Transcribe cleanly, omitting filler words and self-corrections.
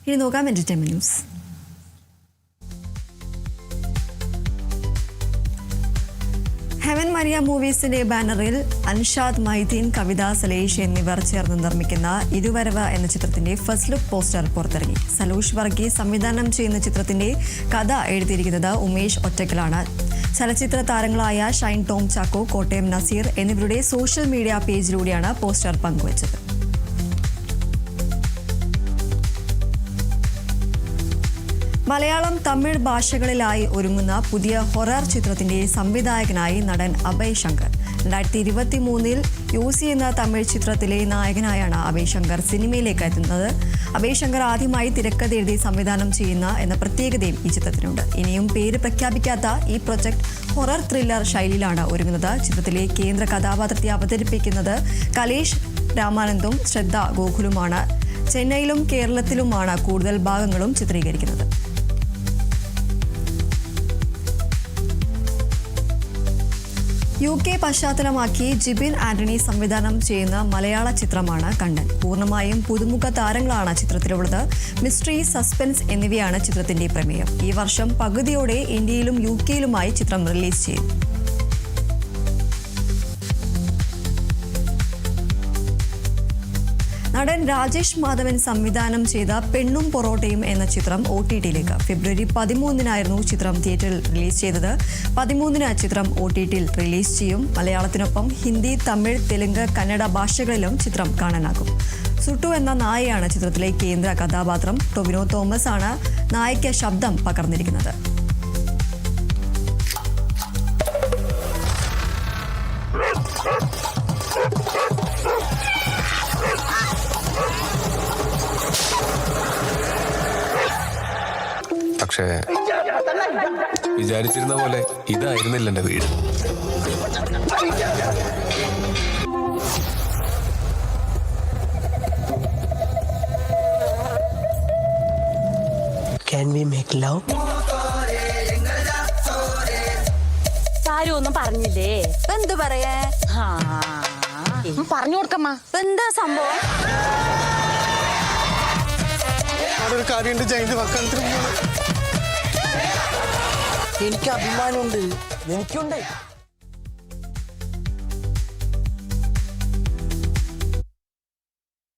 ഇനി നോക്കാം entertainment news. Heaven Maria മൂവീസിന്റെ ബാനറിൽ അൻഷാദ് മൈദീൻ, കവിത സലേഷ് എന്നിവർ ചേർന്ന് നിർമ്മിക്കുന്ന ഇരുവരവ് എന്ന ചിത്രത്തിന്റെ ഫസ്റ്റ് ലുക്ക് പോസ്റ്റർ പുറത്തിറങ്ങി. സലൂഷ് വർഗീസ് സംവിധാനം ചെയ്യുന്ന ചിത്രത്തിന്റെ കഥ എഴുതിയിരിക്കുന്നത് ഉമേഷ് ഒറ്റക്കലാണ്. ചലച്ചിത്ര താരങ്ങളായ ഷൈൻ ടോം ചാക്കോ, കോട്ടയം നസീർ എന്നിവരുടെ സോഷ്യൽ മീഡിയ പേജിലൂടെയാണ് പോസ്റ്റർ പങ്കുവച്ചത്. മലയാളം, തമിഴ് ഭാഷകളിലായി ഒരുങ്ങുന്ന പുതിയ ഹൊറർ ചിത്രത്തിന്റെ സംവിധായകനായി നടൻ അഭയ് ശങ്കർ. 2023 യൂസി എന്ന തമിഴ് ചിത്രത്തിലെ നായകനായാണ് അഭയ് ശങ്കർ സിനിമയിലേക്ക് എത്തുന്നത്. അഭയ് ശങ്കർ ആദ്യമായി തിരക്കഥ എഴുതി സംവിധാനം ചെയ്യുന്ന എന്ന പ്രത്യേകതയും ഈ ചിത്രത്തിനുണ്ട്. ഇനിയും പേര് പ്രഖ്യാപിക്കാത്ത ഈ പ്രൊജക്ട് ഹൊറർ ത്രില്ലർ ശൈലിയിലാണ് ഒരുങ്ങുന്നത്. ചിത്രത്തിലെ കേന്ദ്ര കഥാപാത്രത്തെ അവതരിപ്പിക്കുന്നത് കലേഷ് രാമാനന്ദും ശ്രദ്ധ ഗോകുലുമാണ്. ചെന്നൈയിലും കേരളത്തിലുമാണ് കൂടുതൽ ഭാഗങ്ങളും ചിത്രീകരിക്കുന്നത്. UK പശ്ചാത്തലമാക്കി ജിബിൻ ആന്റണി സംവിധാനം ചെയ്യുന്ന മലയാള ചിത്രമാണ് കണ്ടൻ. പൂർണ്ണമായും പുതുമുഖ താരങ്ങളാണ് ചിത്രത്തിലുള്ളത്. മിസ്റ്ററി, സസ്പെൻസ് എന്നിവയാണ് ചിത്രത്തിന്റെ പ്രമേയം. ഈ വർഷം പകുതിയോടെ ഇന്ത്യയിലും UKയിലുമായി ചിത്രം റിലീസ് ചെയ്യും. നടൻ രാജേഷ് മാധവൻ സംവിധാനം ചെയ്ത പെണ്ണും പൊറോട്ടയും എന്ന ചിത്രം OTTയിലേക്ക് ഫെബ്രുവരി 13-നായിരുന്നു ചിത്രം തിയേറ്ററിൽ റിലീസ് ചെയ്തത്. 13-ന് ചിത്രം OTTയിൽ റിലീസ് ചെയ്യും. മലയാളത്തിനൊപ്പം ഹിന്ദി, തമിഴ്, തെലുങ്ക്, കന്നഡ ഭാഷകളിലും ചിത്രം കാണാനാകും. സുട്ടു എന്ന നായയാണ് ചിത്രത്തിലെ കേന്ദ്ര കഥാപാത്രം. ടൊവിനോ തോമസ് ആണ് നായയ്ക്ക് ശബ്ദം പകർന്നിരിക്കുന്നത്. പക്ഷേ വിചാരിച്ചിരുന്ന പോലെ ഇതായിരുന്നില്ല എന്റെ വീട്. Can we make love? Sari ഒന്നും പറഞ്ഞില്ലേ? എന്ത് പറയാ? പറഞ്ഞു കൊടുക്കമ്മ. എന്താ സംഭവം? ഒരു കാര്യമുണ്ട് ജയിലിൽ വക്കാലത്തിന്. എനിക്ക് അഭിമാനമുണ്ട്. എനിക്കുണ്ട്.